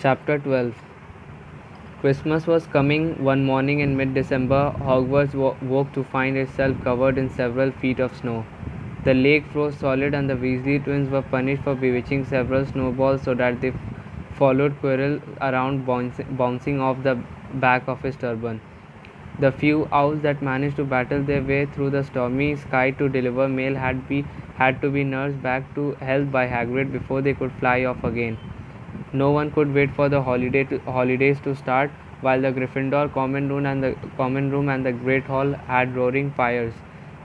Chapter 12. Christmas was coming. One morning in mid December, Hogwarts woke to find itself covered in several feet of snow. The lake froze solid, and the Weasley twins were punished for bewitching several snowballs so that they followed Quirrell around, bouncing off the back of his turban. The few owls that managed to battle their way through the stormy sky to deliver mail had to be nursed back to health by Hagrid before they could fly off again. No one could wait for the holidays to start, while the Gryffindor common room and the Great Hall had roaring fires.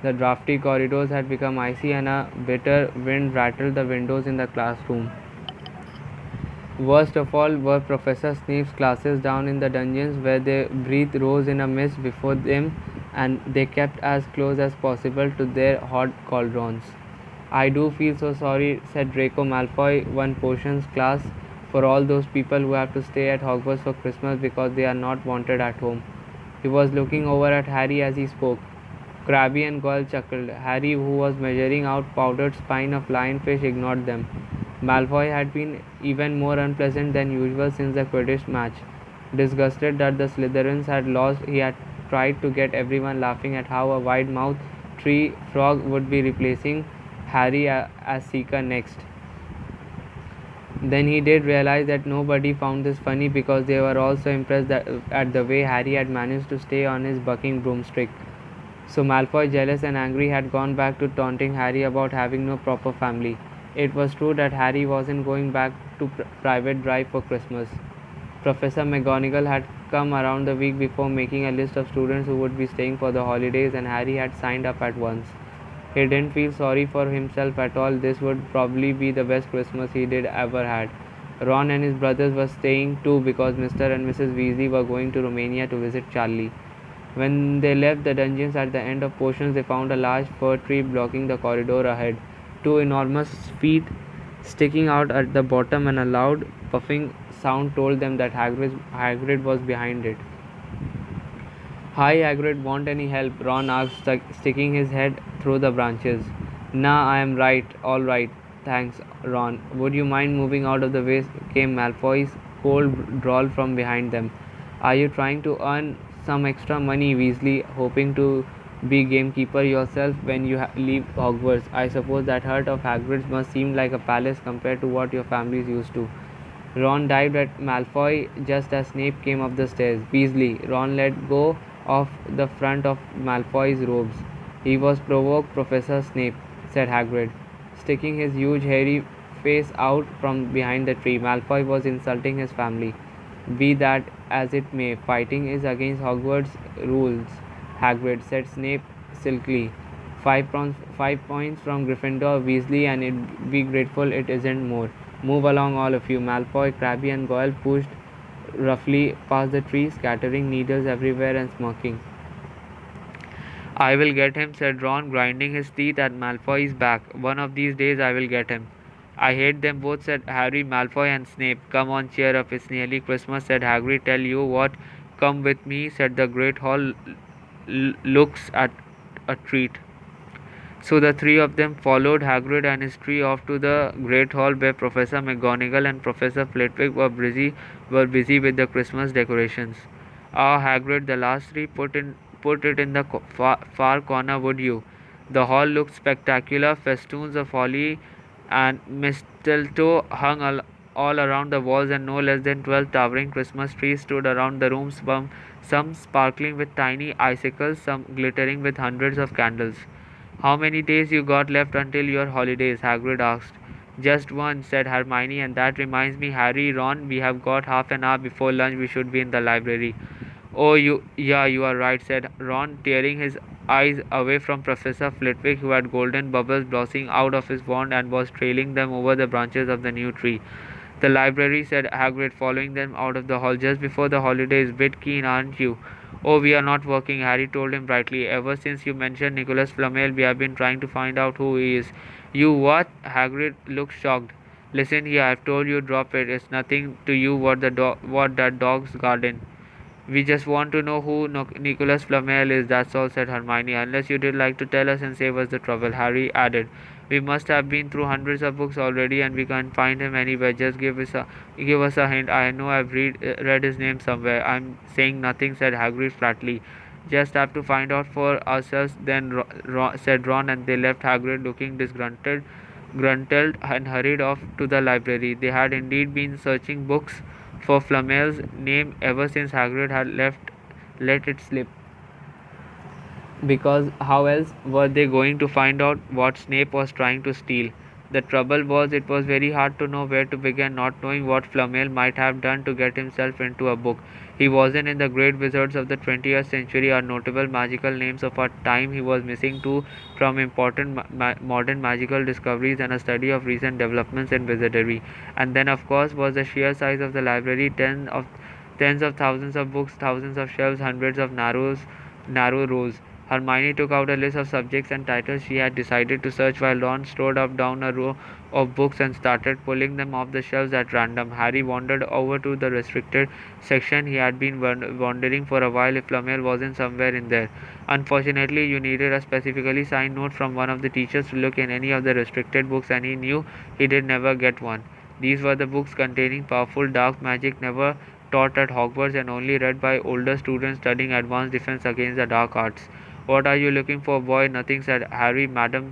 The drafty corridors had become icy, and a bitter wind rattled the windows in the classroom. Worst of all were Professor Snape's classes down in the dungeons, where their breath rose in a mist before them, and they kept as close as possible to their hot cauldrons. "I do feel so sorry," said Draco Malfoy, one potions class, "for all those people who have to stay at Hogwarts for Christmas because they are not wanted at home." He was looking over at Harry as he spoke. Crabbe and Goyle chuckled. Harry, who was measuring out powdered spine of lionfish, ignored them. Malfoy had been even more unpleasant than usual since the Quidditch match. Disgusted that the Slytherins had lost, he had tried to get everyone laughing at how a wide-mouthed tree frog would be replacing Harry as Seeker next. Then he did realize that nobody found this funny because they were all so impressed at the way Harry had managed to stay on his bucking broomstick. So Malfoy, jealous and angry, had gone back to taunting Harry about having no proper family. It was true that Harry wasn't going back to private drive for Christmas. Professor McGonagall had come around the week before making a list of students who would be staying for the holidays, and Harry had signed up at once. He didn't feel sorry for himself at all. This would probably be the best Christmas he did ever had. Ron and his brothers were staying too because Mr. and Mrs. Weasley were going to Romania to visit Charlie. When they left the dungeons at the end of potions, they found a large fir tree blocking the corridor ahead. Two enormous feet sticking out at the bottom, and a loud puffing sound told them that Hagrid was behind it. "Hi, Hagrid, want any help?" Ron asked, sticking his head through the branches. "Nah, I am all right. Thanks, Ron. Would you mind moving out of the way?" came Malfoy's cold drawl from behind them. "Are you trying to earn some extra money, Weasley, hoping to be gamekeeper yourself when you leave Hogwarts? I suppose that hut of Hagrid's must seem like a palace compared to what your family is used to." Ron dived at Malfoy just as Snape came up the stairs. "Weasley!" Ron let go of the front of Malfoy's robes. "He was provoked, Professor Snape," said Hagrid, sticking his huge hairy face out from behind the tree. "Malfoy was insulting his family." "Be that as it may, fighting is against Hogwarts rules," Hagrid said. Snape silkily. Five points from Gryffindor, Weasley, and it'd be grateful it isn't more. Move along, all of you." Malfoy, Crabbe, and Goyle pushed roughly past the tree, scattering needles everywhere and smirking. "I will get him," said Ron, grinding his teeth at Malfoy's back. "One of these days I will get him." "I hate them both," said Harry, "Malfoy and Snape." "Come on, cheer up, it's nearly Christmas," said Hagrid. "Tell you what, come with me," said the Great Hall. "Looks at a treat." So the three of them followed Hagrid and his tree off to the Great Hall, where Professor McGonagall and Professor Flitwick were busy with the Christmas decorations. "Ah, Hagrid," the last three put it in the far corner, "would you?" The hall looked spectacular. Festoons of holly and mistletoe hung all around the walls, and no less than 12 towering Christmas trees stood around the room, some sparkling with tiny icicles, some glittering with hundreds of candles. "How many days you got left until your holidays?" Hagrid asked. "Just one," said Hermione, "and that reminds me, Harry, Ron, we have got half an hour before lunch. We should be in the library." "Oh, yeah, you are right," said Ron, tearing his eyes away from Professor Flitwick, who had golden bubbles blossoming out of his wand and was trailing them over the branches of the new tree. "The library," said Hagrid, following them out of the hall. "Just before the holidays. Bit keen, aren't you?" "Oh, we are not working," Harry told him brightly. "Ever since you mentioned Nicholas Flamel, we have been trying to find out who he is." "You what?" Hagrid looked shocked. "Listen here, I've told you, drop it. It's nothing to you what that dog's garden. We just want to know who Nicholas Flamel is, that's all," said Hermione. "Unless you did like to tell us and save us the trouble," Harry added. We must have been through hundreds of books already, and we can't find him anywhere. Just give us a hint. I know I've read his name somewhere." "I'm saying nothing," said Hagrid flatly. "Just have to find out for ourselves then," said Ron, and they left Hagrid looking gruntled and hurried off to the library. They had indeed been searching books for Flamel's name ever since Hagrid had let it slip, because how else were they going to find out what Snape was trying to steal? The trouble was, it was very hard to know where to begin, not knowing what Flamel might have done to get himself into a book. He wasn't in the great wizards of the 20th century or notable magical names of our time. He was missing too from important modern magical discoveries and a study of recent developments in wizardry. And then, of course, was the sheer size of the library: tens of thousands of books, thousands of shelves, hundreds of narrow rows. Hermione took out a list of subjects and titles she had decided to search, while Ron strode up down a row of books and started pulling them off the shelves at random. Harry wandered over to the restricted section. He had been wondering for a while if Flamel wasn't somewhere in there. Unfortunately, you needed a specifically signed note from one of the teachers to look in any of the restricted books, and he knew he did never get one. These were the books containing powerful dark magic never taught at Hogwarts and only read by older students studying advanced defense against the dark arts. "What are you looking for, boy?" "Nothing," said Harry. "Madam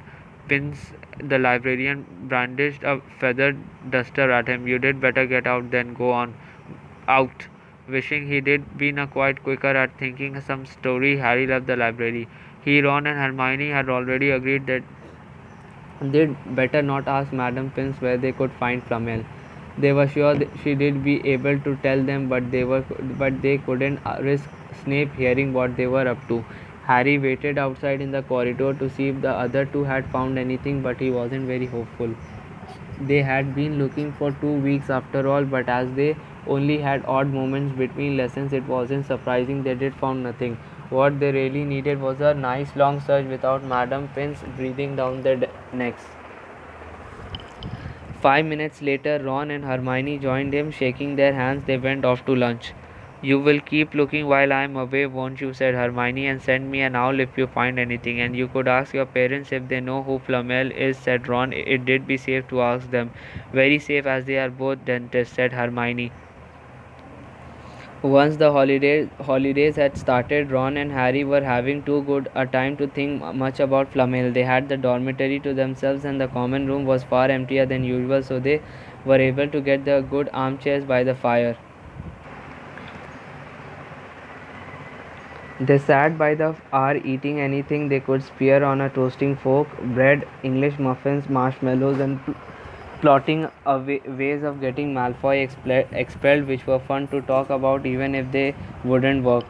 Pins," the librarian brandished a feathered duster at him. "You did better get out then. Go on out." Wishing he did been a quite quicker at thinking some story, Harry left the library. He, Ron, and Hermione had already agreed that they'd better not ask Madam Pins where they could find Flamel. They were sure she did be able to tell them, but they couldn't risk Snape hearing what they were up to. Harry waited outside in the corridor to see if the other two had found anything, but he wasn't very hopeful. They had been looking for 2 weeks after all, but as they only had odd moments between lessons, it wasn't surprising they did found nothing. What they really needed was a nice long search without Madam Pince breathing down their necks. 5 minutes later, Ron and Hermione joined him. Shaking their hands, they went off to lunch. "You will keep looking while I am away, won't you?" said Hermione, "and send me an owl if you find anything. And you could ask your parents if they know who Flamel is," said Ron. "It did be safe to ask them." "Very safe, as they are both dentists," said Hermione. Once the holidays had started, Ron and Harry were having too good a time to think much about Flamel. They had the dormitory to themselves, and the common room was far emptier than usual, so they were able to get the good armchairs by the fire. They sat by the hour eating anything they could spear on a toasting fork: bread, English muffins, marshmallows, and plotting ways of getting Malfoy expelled, which were fun to talk about even if they wouldn't work.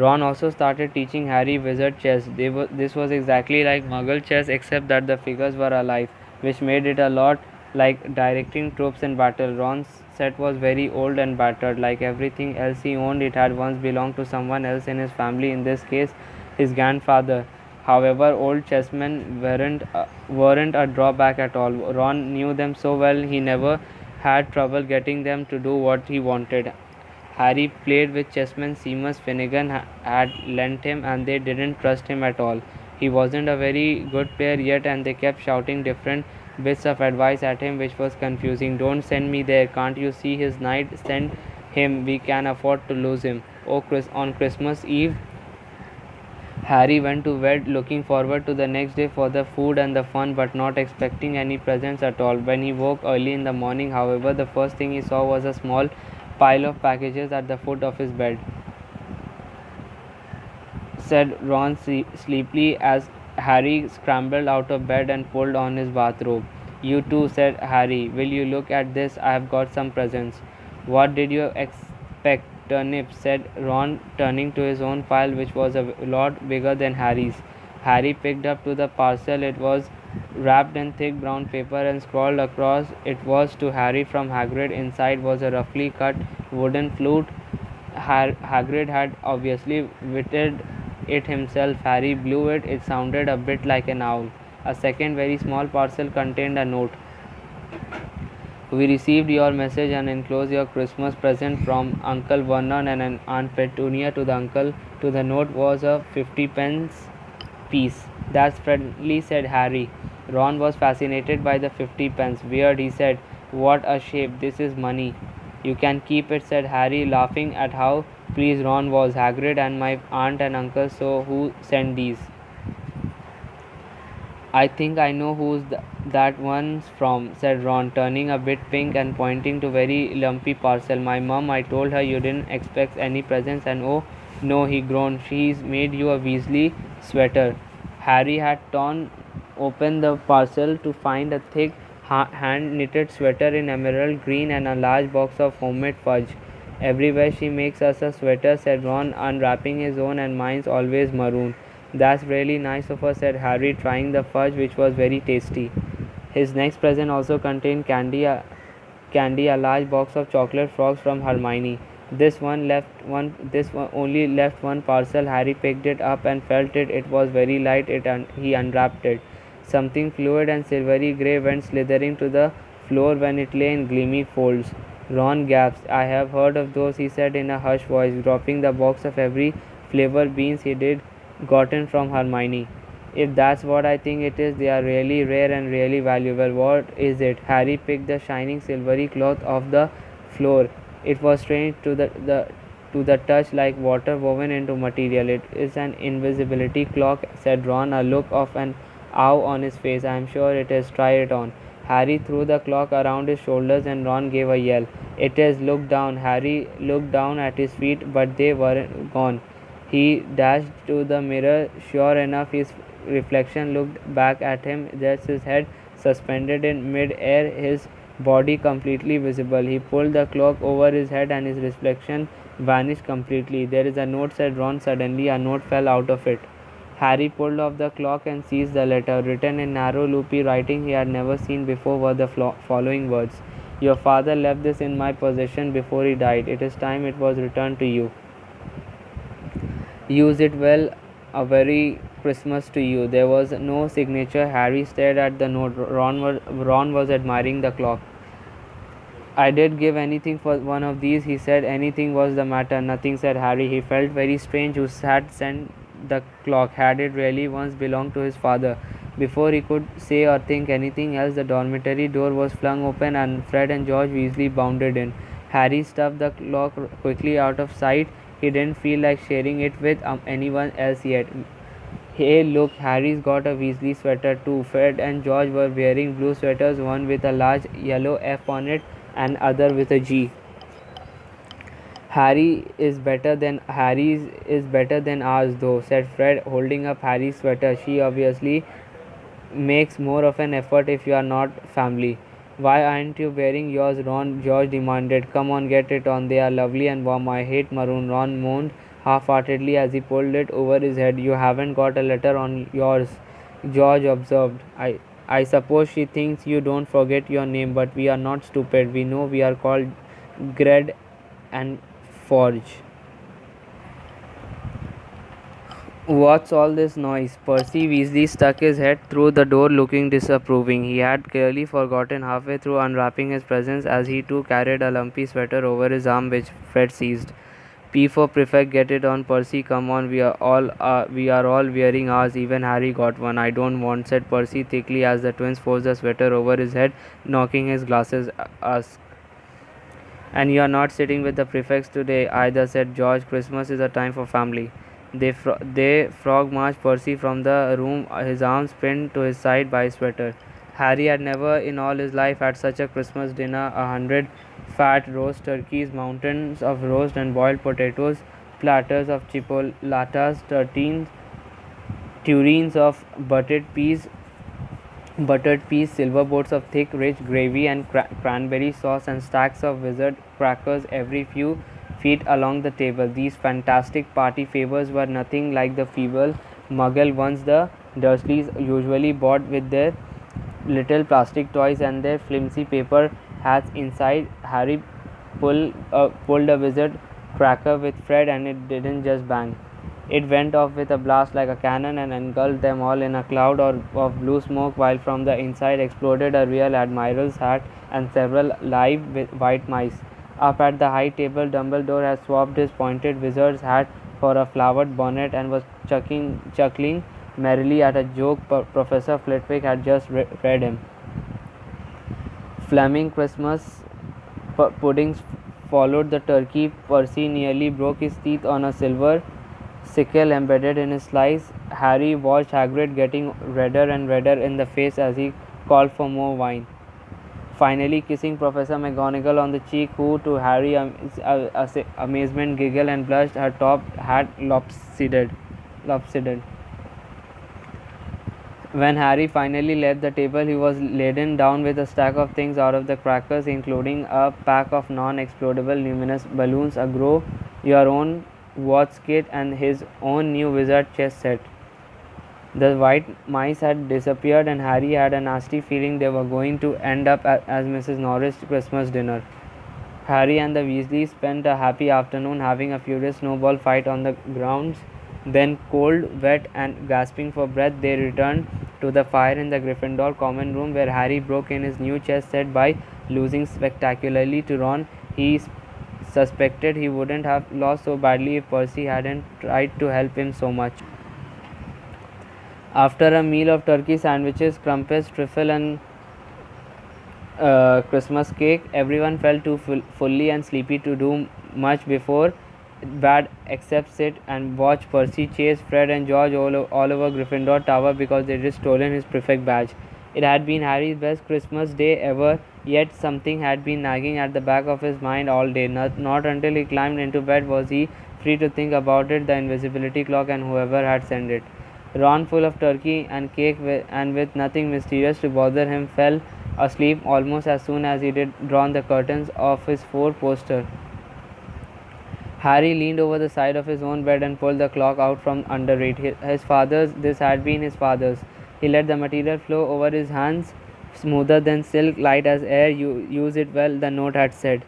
Ron also started teaching Harry wizard chess. This was exactly like Muggle chess, except that the figures were alive, which made it a lot like directing troops in battle. Ron's set was very old and battered. Like everything else he owned, it had once belonged to someone else in his family, in this case, his grandfather. However, old chessmen weren't a drawback at all. Ron knew them so well, he never had trouble getting them to do what he wanted. Harry played with chessman Seamus Finnegan had lent him, and they didn't trust him at all. He wasn't a very good player yet, and they kept shouting different bits of advice at him, which was confusing. "Don't send me there. Can't you see his knight? Send him. We can afford to lose him." On Christmas Eve, Harry went to bed looking forward to the next day for the food and the fun, but not expecting any presents at all. When he woke early in the morning, however, the first thing he saw was a small pile of packages at the foot of his bed, said Ron sleepily as Harry scrambled out of bed and pulled on his bathrobe. "You too," said Harry. "Will you look at this? I have got some presents." "What did you expect, turnips?" said Ron, turning to his own pile, which was a lot bigger than Harry's. Harry picked up to the parcel. It was wrapped in thick brown paper and scrawled across. It was to Harry from Hagrid. Inside was a roughly cut wooden flute. Hagrid had obviously witted it himself. Harry blew it. It sounded a bit like an owl. A second very small parcel contained a note. "We received your message and enclose your Christmas present from Uncle Vernon and Aunt Petunia to the uncle." The note was a 50 pence piece. "That's friendly," said Harry. Ron was fascinated by the 50 pence. Weird, he said. What a shape. This is money. You can keep it, said Harry, laughing at how pleased Ron was. Hagrid and my aunt and uncle, so who sent these? I think I know who's that one's from, said Ron, turning a bit pink and pointing to very lumpy parcel. My mum, I told her you didn't expect any presents, and oh no, he groaned. She's made you a Weasley sweater. Harry had torn open the parcel to find a thick hand knitted sweater in emerald green and a large box of homemade fudge. Everywhere she makes us a sweater, said Ron, unwrapping his own, and mine's always maroon. That's really nice of her, said Harry, trying the fudge, which was very tasty. His next present also contained candy, a large box of chocolate frogs from Hermione. This one only left one parcel. Harry picked it up and felt it. It was very light. He unwrapped it. Something fluid and silvery grey went slithering to the floor when it lay in gleamy folds. Ron gasped. I have heard of those, he said in a hushed voice, dropping the box of every flavor beans he did gotten from Hermione. If that's what I think it is, they are really rare and really valuable. What is it? Harry picked the shining silvery cloth off the floor. It was strange to the touch, like water woven into material. It is an invisibility clock, said Ron, a look of an awe on his face. I am sure it is. Try it on. Harry threw the clock around his shoulders and Ron gave a yell. It is. Look down. Harry looked down at his feet, but they weren't gone. He dashed to the mirror. Sure enough, his reflection looked back at him, just his head suspended in mid-air, his body completely visible. He pulled the cloak over his head and his reflection vanished completely. There is a note, said Ron suddenly. A note fell out of it. Harry pulled off the clock and seized the letter. Written in narrow, loopy writing he had never seen before were the following words. Your father left this in my possession before he died. It is time it was returned to you. Use it well. A very Christmas to you. There was no signature. Harry stared at the note. Ron was admiring the clock. I did give anything for one of these, he said. Anything was the matter. Nothing, said Harry. He felt very strange. Who had sent the clock? Had it really once belonged to his father? Before he could say or think anything else, the dormitory door was flung open and Fred and George Weasley bounded in. Harry stuffed the clock quickly out of sight. He didn't feel like sharing it with anyone else yet. Hey, look, Harry's got a Weasley sweater too. Fred and George were wearing blue sweaters, one with a large yellow F on it and other with a G. Harry's is better than ours though, said Fred, holding up Harry's sweater. She obviously makes more of an effort if you are not family. Why aren't you wearing yours, Ron? George demanded. Come on, get it on. They are lovely and warm. I hate maroon, Ron moaned half-heartedly as he pulled it over his head. You haven't got a letter on yours, George observed. I suppose she thinks you don't forget your name, but we are not stupid. We know we are called Gred and Forge. What's all this noise? Percy Weasley stuck his head through the door looking disapproving. He had clearly forgotten halfway through unwrapping his presents as he too carried a lumpy sweater over his arm which Fred seized. P for prefect, get it on, Percy, come on, we are all wearing ours, even Harry got one. I don't want, said Percy thickly as the twins forced the sweater over his head, knocking his glasses. Asked. And you are not sitting with the prefects today either, said George. Christmas is a time for family. They frog marched Percy from the room, his arms pinned to his side by his sweater. Harry had never in all his life had such a Christmas dinner. 100 fat roast turkeys, mountains of roast and boiled potatoes, platters of chipolatas, tureens of buttered peas, silver boats of thick, rich gravy and cranberry sauce, and stacks of wizard crackers every few feet along the table. These fantastic party favors were nothing like the feeble muggle ones the Dursleys usually bought with their little plastic toys and their flimsy paper hats inside. Harry pulled a wizard cracker with Fred, and it didn't just bang. It went off with a blast like a cannon and engulfed them all in a cloud of blue smoke, while from the inside exploded a real admiral's hat and several live white mice. Up at the high table, Dumbledore had swapped his pointed wizard's hat for a flowered bonnet and was chuckling merrily at a joke Professor Flitwick had just read him. Flaming Christmas puddings followed the turkey. Percy nearly broke his teeth on a silver sickle embedded in his slice. Harry watched Hagrid getting redder and redder in the face as he called for more wine. Finally kissing Professor McGonagall on the cheek, who, to Harry's amazement, giggled and blushed, her top hat lopsided. When Harry finally left the table, he was laden down with a stack of things out of the crackers, including a pack of non-explodable luminous balloons, a grow your own watch kit, and his own new wizard chess set. The white mice had disappeared, and Harry had a nasty feeling they were going to end up as Mrs. Norris' Christmas dinner. Harry and the Weasleys spent a happy afternoon having a furious snowball fight on the grounds. Then, cold, wet, and gasping for breath, they returned to the fire in the Gryffindor common room, where Harry broke in his new chess set by losing spectacularly to Ron. He suspected he wouldn't have lost so badly if Percy hadn't tried to help him so much. After a meal of turkey sandwiches, crumpets, trifle, and Christmas cake, everyone felt too fully and sleepy to do much before bed except sit and watch Percy chase Fred and George all over Gryffindor Tower because they had stolen his prefect badge. It had been Harry's best Christmas day ever, yet something had been nagging at the back of his mind all day. Not until he climbed into bed was he free to think about it, the invisibility clock, and whoever had sent it. Ron, full of turkey and cake and with nothing mysterious to bother him, fell asleep almost as soon as he had drawn the curtains of his four-poster. Harry leaned over the side of his own bed and pulled the clock out from under it. His father's, this had been his father's. He let the material flow over his hands, smoother than silk, light as air. You use it well, the note had said.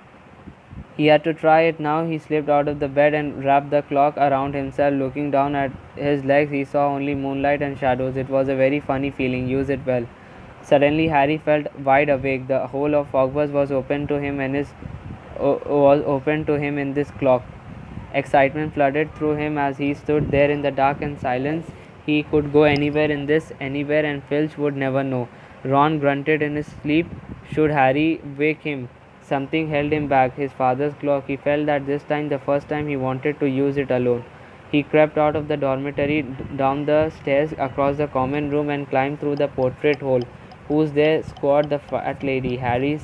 He had to try it now. He slipped out of the bed and wrapped the clock around himself. Looking down at his legs, he saw only moonlight and shadows. It was a very funny feeling. Use it well. Suddenly, Harry felt wide awake. The whole of Hogwarts was open to him in this clock. Excitement flooded through him as he stood there in the dark and silence. He could go anywhere in this, anywhere, and Filch would never know. Ron grunted in his sleep. Should Harry wake him? Something held him back. His father's clock. He felt that this time, the first time, he wanted to use it alone. He crept out of the dormitory, down the stairs, across the common room, and climbed through the portrait hole. Who's there? Squawked the fat lady. Harry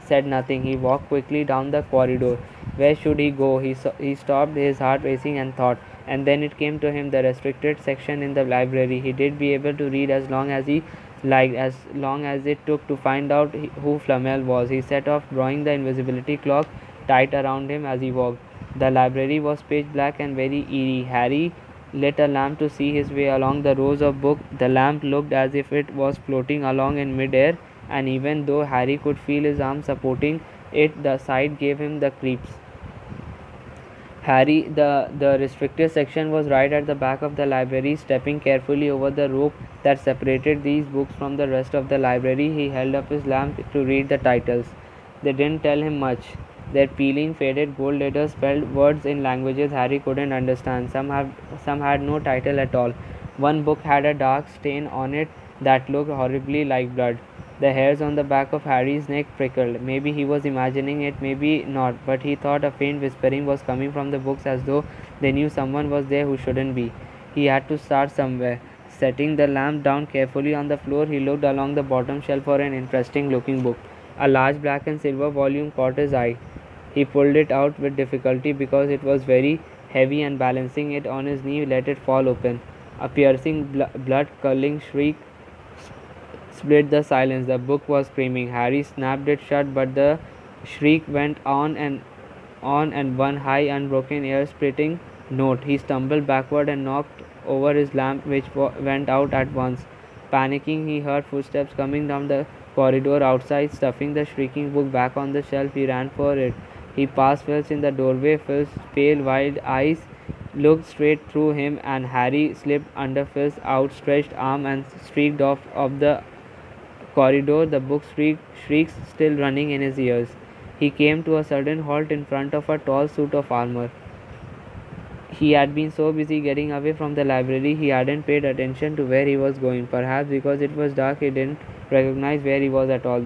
said nothing. He walked quickly down the corridor. Where should he go? He stopped, his heart racing, and thought. And then it came to him, the restricted section in the library. He did be able to read as long as he liked, as long as it took to find out who Flamel was. He set off, drawing the invisibility cloak tight around him as he walked. The library was pitch black and very eerie. Harry lit a lamp to see his way along the rows of books. The lamp looked as if it was floating along in mid-air, and even though Harry could feel his arm supporting it, the sight gave him the creeps. Harry, the restricted section was right at the back of the library. Stepping carefully over the rope that separated these books from the rest of the library, he held up his lamp to read the titles. They didn't tell him much. Their peeling, faded gold letters spelled words in languages Harry couldn't understand. Some had no title at all. One book had a dark stain on it that looked horribly like blood. The hairs on the back of Harry's neck prickled. Maybe he was imagining it, maybe not, but he thought a faint whispering was coming from the books as though they knew someone was there who shouldn't be. He had to start somewhere. Setting the lamp down carefully on the floor, he looked along the bottom shelf for an interesting looking book. A large black and silver volume caught his eye. He pulled it out with difficulty because it was very heavy, and balancing it on his knee let it fall open. A piercing blood-curdling shriek split the silence. The book was screaming. Harry snapped it shut, but the shriek went on, and one high, unbroken, ear-splitting note. He stumbled backward and knocked over his lamp, which went out at once. Panicking, he heard footsteps coming down the corridor outside. Stuffing the shrieking book back on the shelf, he ran for it. He passed Filch in the doorway. Filch's pale, wild eyes looked straight through him, and Harry slipped under Filch's outstretched arm and streaked off of the corridor, the book shrieks still running in his ears. He came to a sudden halt in front of a tall suit of armor. He had been so busy getting away from the library he hadn't paid attention to where he was going. Perhaps because it was dark he didn't recognize where he was at all.